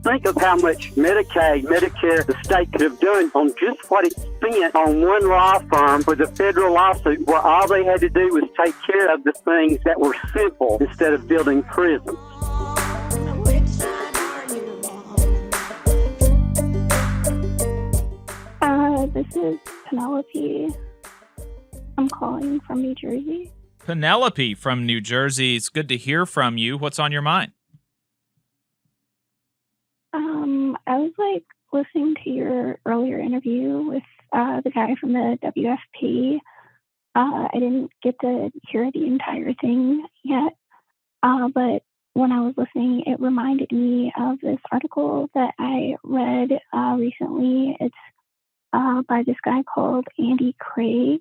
think of how much Medicaid, Medicare, the state could have done on just what it spent on one law firm with a federal lawsuit where all they had to do was take care of the things that were simple instead of building prisons. This is Penelope. I'm calling from New Jersey. Penelope from New Jersey. It's good to hear from you. What's on your mind? I was listening to your earlier interview with the guy from the WFP. I didn't get to hear the entire thing yet, but when I was listening, it reminded me of this article that I read recently. It's by this guy called Andy Craig,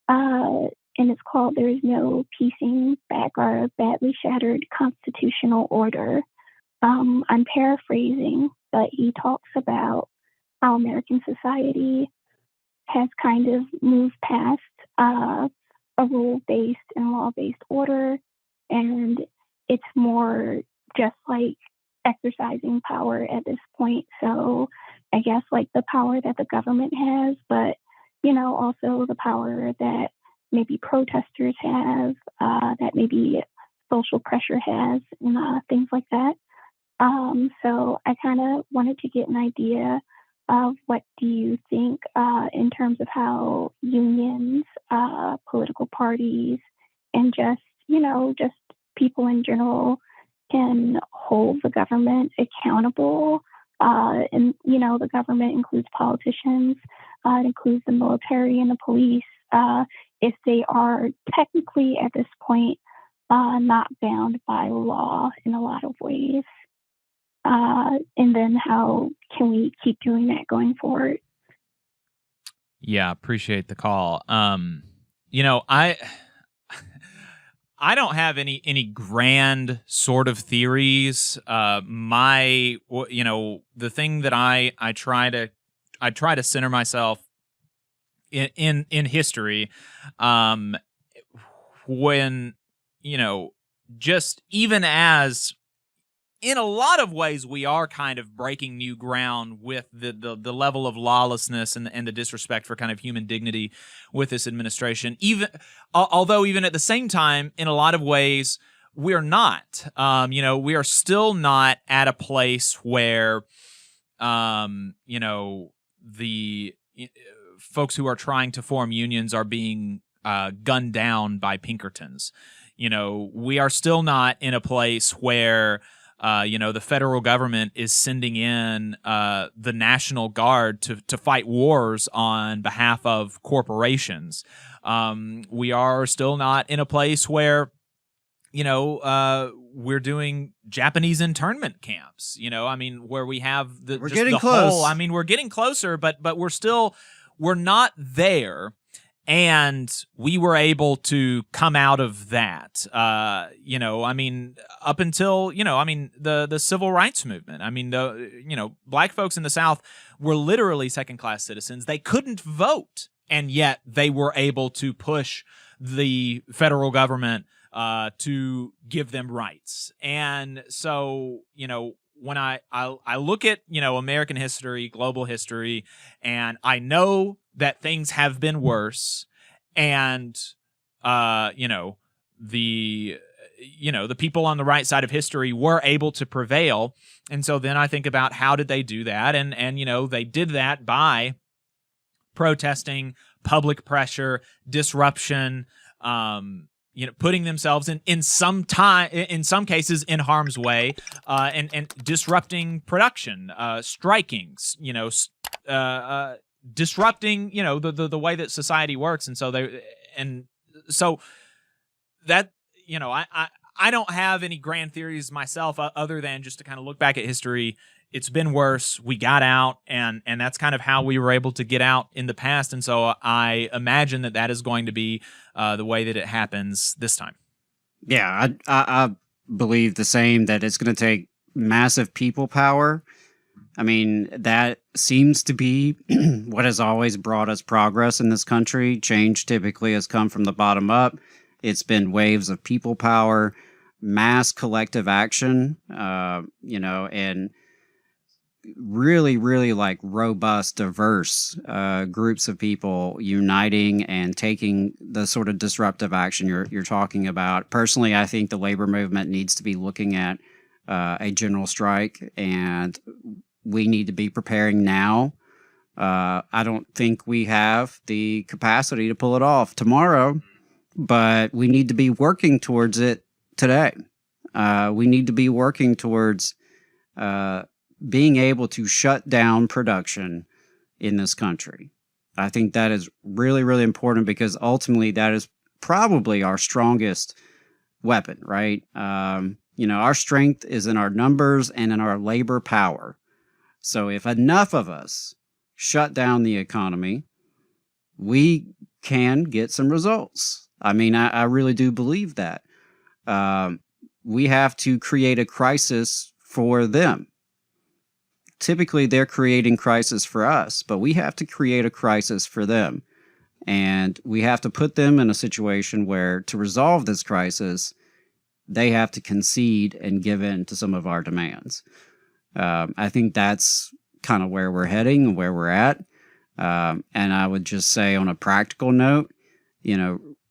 and it's called "There is no piecing back our badly shattered constitutional order." I'm paraphrasing, but he talks about how American society has kind of moved past a rule-based and law-based order, and it's more just like exercising power at this point. So I guess like the power that the government has, but, you know, also the power that maybe protesters have, that maybe social pressure has, and things like that. So I kind of wanted to get an idea of what do you think in terms of how unions, political parties, and just, you know, just people in general can hold the government accountable. And, you know, the government includes politicians, it includes the military and the police, if they are technically at this point not bound by law in a lot of ways. And then how can we keep doing that going forward? Yeah, appreciate the call. You know, I don't have any grand sort of theories. The thing that I try to center myself in history, when, you know, just even as in a lot of ways we are kind of breaking new ground with the level of lawlessness and the disrespect for kind of human dignity with this administration. Although even at the same time, in a lot of ways, we're not. We are still not at a place where, the folks who are trying to form unions are being gunned down by Pinkertons. You know, we are still not in a place where the federal government is sending in the National Guard to fight wars on behalf of corporations. We are still not in a place where, we're doing Japanese internment camps. Where we have we're getting close. We're getting closer, but we're not there. And we were able to come out of that, up until, the civil rights movement. Black folks in the South were literally second-class citizens. They couldn't vote, and yet they were able to push the federal government to give them rights. And so, when I look at, American history, global history, and I know that things have been worse, and the people on the right side of history were able to prevail. And so then I think about how did they do that? And they did that by protesting, public pressure, disruption, putting themselves in some cases in harm's way, and disrupting production, striking, disrupting, the way that society works. And so that, I don't have any grand theories myself other than just to kind of look back at history. It's been worse. We got out, and that's kind of how we were able to get out in the past. And so I imagine that is going to be the way that it happens this time. Yeah, I believe the same, that it's going to take massive people power. I mean, that seems to be what has always brought us progress in this country. Change typically has come from the bottom up. It's been waves of people power, mass collective action, and really, really like robust, diverse groups of people uniting and taking the sort of disruptive action you're talking about. Personally, I think the labor movement needs to be looking at a general strike, and we need to be preparing now. I don't think we have the capacity to pull it off tomorrow, but we need to be working towards it today. We need to be working towards being able to shut down production in this country. I think that is really, really important because ultimately that is probably our strongest weapon, right? Our strength is in our numbers and in our labor power. So if enough of us shut down the economy, we can get some results. I mean, I really do believe that. We have to create a crisis for them. Typically, they're creating crisis for us, but we have to create a crisis for them. And we have to put them in a situation where, to resolve this crisis, they have to concede and give in to some of our demands. I think that's kind of where we're heading and where we're at. And I would just say, on a practical note,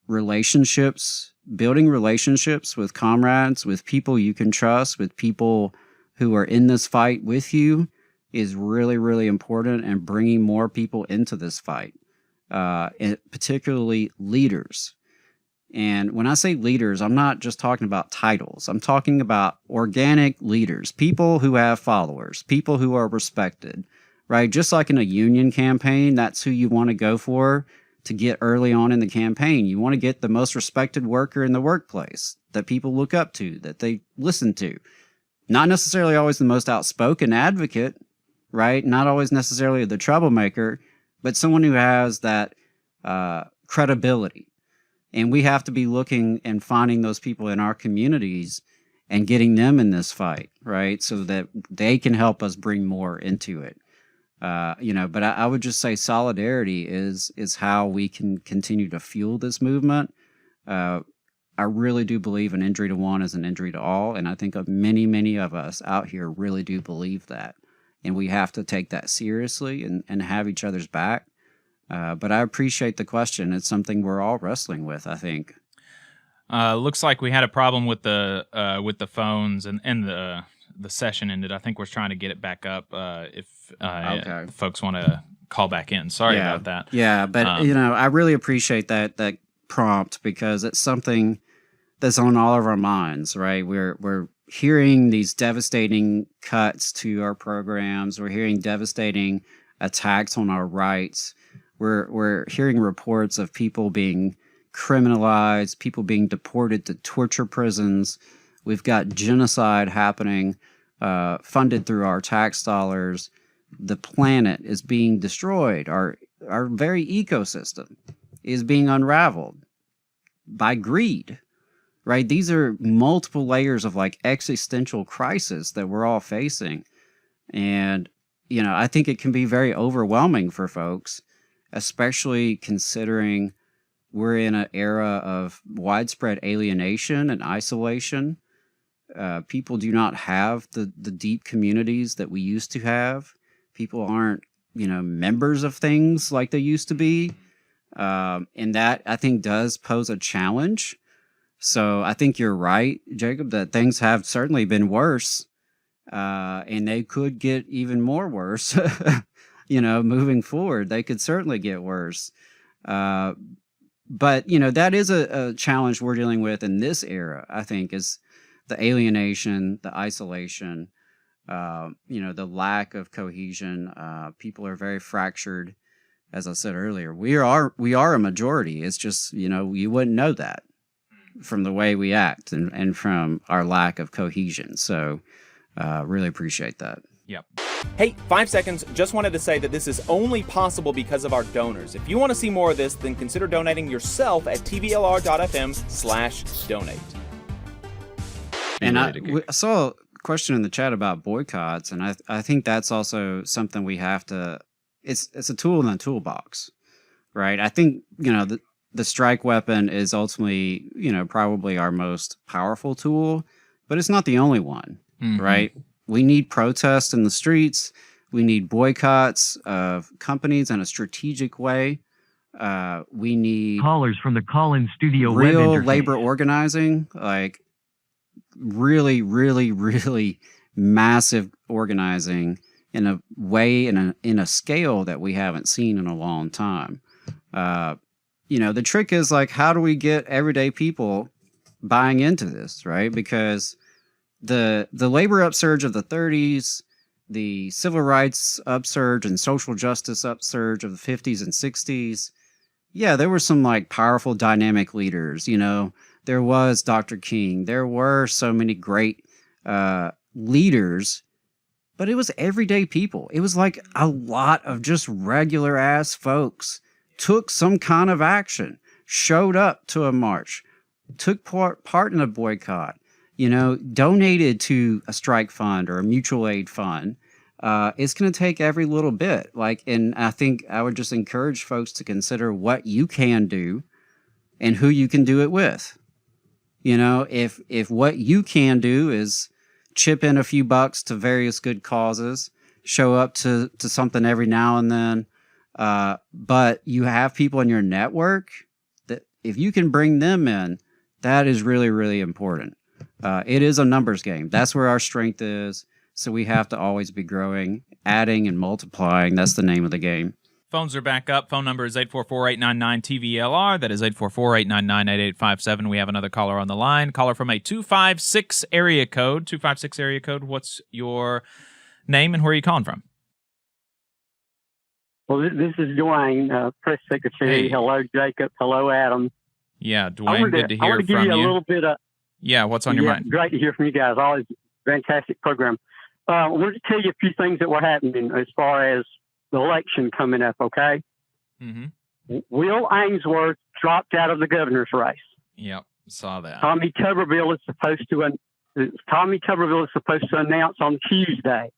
relationships, building relationships with comrades, with people you can trust, with people who are in this fight with you is really, really important, and bringing more people into this fight, and particularly leaders. And when I say leaders, I'm not just talking about titles. I'm talking about organic leaders, people who have followers, people who are respected, right? Just like in a union campaign, that's who you want to go for to get early on in the campaign. You want to get the most respected worker in the workplace that people look up to, that they listen to. Not necessarily always the most outspoken advocate, right? Not always necessarily the troublemaker, but someone who has that credibility. And we have to be looking and finding those people in our communities and getting them in this fight, right? So that they can help us bring more into it. But I would just say solidarity is how we can continue to fuel this movement. I really do believe an injury to one is an injury to all. And I think many, many of us out here really do believe that. And we have to take that seriously and have each other's back. But I appreciate the question. It's something we're all wrestling with, I think. Looks like we had a problem with the phones and the session ended. I think we're trying to get it back up if folks want to call back in. Sorry about that. Yeah, but I really appreciate that prompt, because it's something that's on all of our minds, right? We're hearing these devastating cuts to our programs. We're hearing devastating attacks on our rights. We're hearing reports of people being criminalized, people being deported to torture prisons. We've got genocide happening, funded through our tax dollars. The planet is being destroyed. Our very ecosystem is being unraveled by greed, right? These are multiple layers of like existential crisis that we're all facing. And, I think it can be very overwhelming for folks, especially considering we're in an era of widespread alienation and isolation. People do not have the deep communities that we used to have. People aren't, members of things like they used to be. And that, I think, does pose a challenge. So I think you're right, Jacob, that things have certainly been worse. And they could get even more worse, moving forward. They could certainly get worse. But, that is a challenge we're dealing with in this era, I think, is the alienation, the isolation, the lack of cohesion. People are very fractured. As I said earlier, we are a majority. It's just, you wouldn't know that from the way we act and from our lack of cohesion. So really appreciate that. Yep. Hey, 5 seconds. Just wanted to say that this is only possible because of our donors. If you want to see more of this, then consider donating yourself at tvlr.fm/donate. And I saw a question in the chat about boycotts, and I think that's also something we have to. It's a tool in the toolbox, right? I think the strike weapon is ultimately probably our most powerful tool, but it's not the only one, right? We need protest in the streets. We need boycotts of companies in a strategic way. We need callers from the call-in studio real web interface. labor organizing, like really, really, really massive organizing in a way, in a scale that we haven't seen in a long time. The trick is, like, how do we get everyday people buying into this, right? Because the labor upsurge of the 30s, the civil rights upsurge and social justice upsurge of the 50s and 60s, yeah, there were some like powerful dynamic leaders. There was Dr. King. There were so many great leaders, but it was everyday people. It was like a lot of just regular ass folks took some kind of action, showed up to a march, took part in a boycott, donated to a strike fund or a mutual aid fund. It's going to take every little bit. And I think I would just encourage folks to consider what you can do and who you can do it with. If what you can do is chip in a few bucks to various good causes, show up to something every now and then, but you have people in your network that if you can bring them in, that is really, really important. It is a numbers game. That's where our strength is. So we have to always be growing, adding, and multiplying. That's the name of the game. Phones are back up. Phone number is 844-899-TVLR. That is 844-899-8857. We have another caller on the line. Caller from a 256 area code. 256 area code. What's your name and where are you calling from? Well, this is Dwayne, press secretary. Hey. Hello, Jacob. Hello, Adam. Yeah, Dwayne, good to hear I want to give from you a you. little bit of... Yeah, what's on your mind? Great to hear from you guys. Always fantastic program. I wanted to tell you a few things that were happening as far as the election coming up, okay? Mm-hmm. Will Ainsworth dropped out of the governor's race. Yep, saw that. Tommy Tuberville is supposed to announce on Tuesday.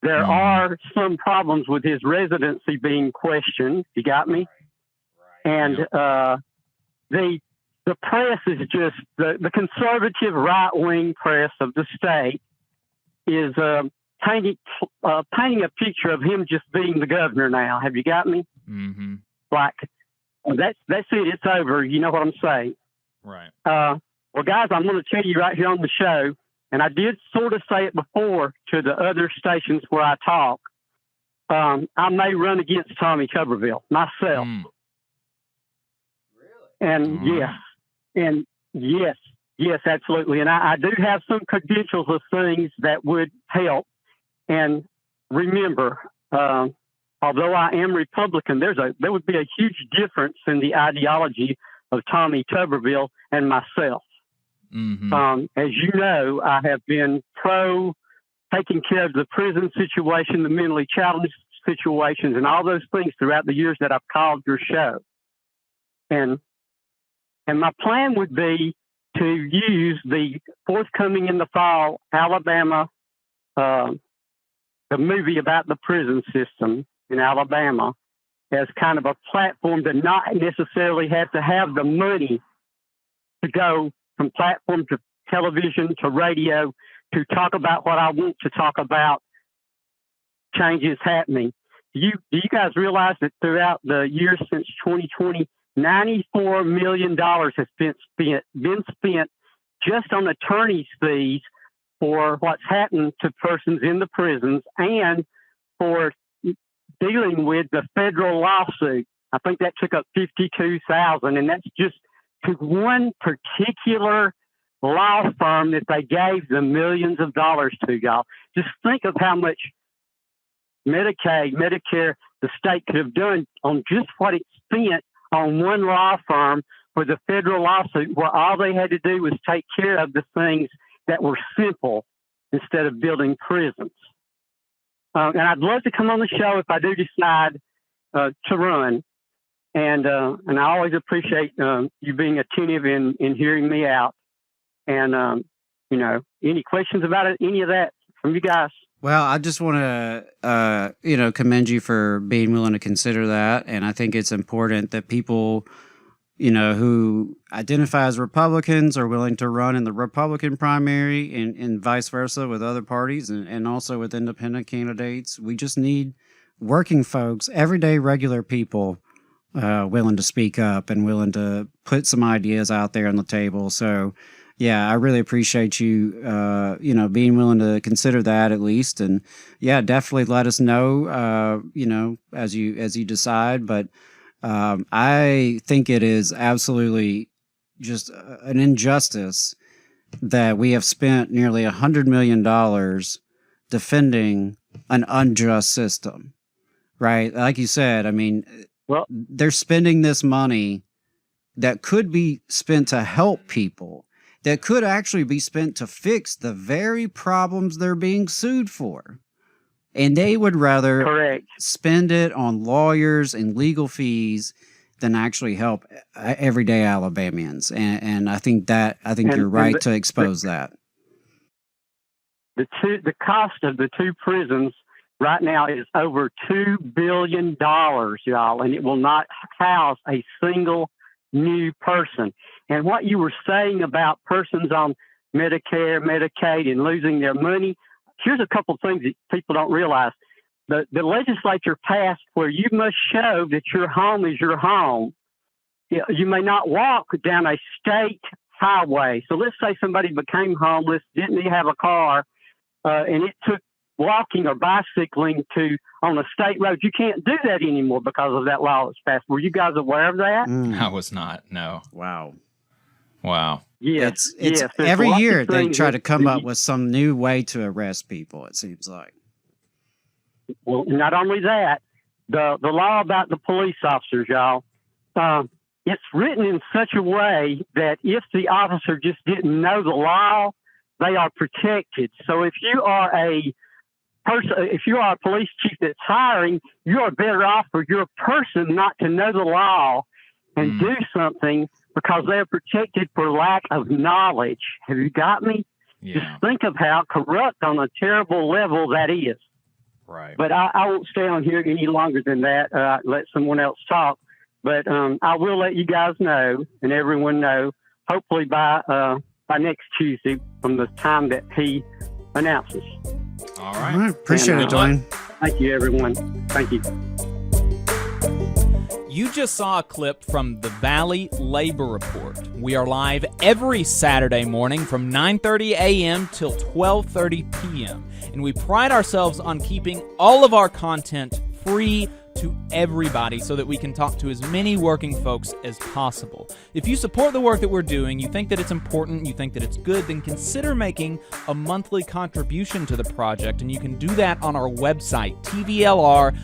There are some problems with his residency being questioned. You got me? And the press is just the conservative right-wing press of the state is painting a picture of him just being the governor now. Have you got me? Mm-hmm. Like, that's it. It's over. You know what I'm saying? Right. Well, guys, I'm going to tell you right here on the show, and I did sort of say it before to the other stations where I talk. I may run against Tommy Tuberville myself. And yes, absolutely. And I do have some credentials of things that would help. And remember, although I am Republican, there would be a huge difference in the ideology of Tommy Tuberville and myself. Mm-hmm. As you know, I have been pro taking care of the prison situation, the mentally challenged situations, and all those things throughout the years that I've called your show. And my plan would be to use the forthcoming in the fall Alabama, the movie about the prison system in Alabama, as kind of a platform to not necessarily have to have the money to go from platform to television to radio to talk about what I want to talk about. Changes happening. Do you guys realize that throughout the years since 2020, $94 million has been spent just on attorney's fees for what's happened to persons in the prisons and for dealing with the federal lawsuit. I think that took up $52,000, and that's just to one particular law firm that they gave the millions of dollars to, y'all. Just think of how much Medicaid, Medicare, the state could have done on just what it spent on one law firm for the federal lawsuit, where all they had to do was take care of the things that were simple instead of building prisons. And I'd love to come on the show if I do decide to run. And I always appreciate you being attentive in hearing me out. And, any questions about it, any of that from you guys? Well, I just want to, commend you for being willing to consider that. And I think it's important that people who identify as Republicans are willing to run in the Republican primary and vice versa with other parties and also with independent candidates. We just need working folks, everyday regular people willing to speak up and willing to put some ideas out there on the table. So, yeah, I really appreciate you, being willing to consider that at least. And yeah, definitely let us know, as you decide. But I think it is absolutely just an injustice that we have spent nearly $100 million defending an unjust system, right? Like you said, I mean, well, they're spending this money that could be spent to help people, that could actually be spent to fix the very problems they're being sued for. And they would rather spend it on lawyers and legal fees than actually help everyday Alabamians. And I think you're right to expose that. The cost of the two prisons right now is over $2 billion, y'all, and it will not house a single new person. And what you were saying about persons on Medicare, Medicaid, and losing their money, here's a couple of things that people don't realize. The legislature passed where you must show that your home is your home. You may not walk down a state highway. So let's say somebody became homeless, didn't have a car, and it took walking or bicycling on a state road. You can't do that anymore because of that law that's passed. Were you guys aware of that? I was not. No. Wow. Yes. It's every year they try to come up with some new way to arrest people, it seems like. Well, not only that, the law about the police officers, y'all, it's written in such a way that if the officer just didn't know the law, they are protected. So if you are a police chief that's hiring, you are better off for your person not to know the law and do something because they're protected for lack of knowledge. Have you got me? Yeah. Just think of how corrupt on a terrible level that is. Right. But I won't stay on here any longer than that. Let someone else talk. But I will let you guys know and everyone know, hopefully by next Tuesday from the time that he announces. All right. Appreciate it, Dwayne. Thank you, everyone. Thank you. You just saw a clip from the Valley Labor Report. We are live every Saturday morning from 9:30 a.m. till 12:30 p.m. And we pride ourselves on keeping all of our content free to everybody so that we can talk to as many working folks as possible. If you support the work that we're doing, you think that it's important, you think that it's good, then consider making a monthly contribution to the project, and you can do that on our website, tvlr.fm.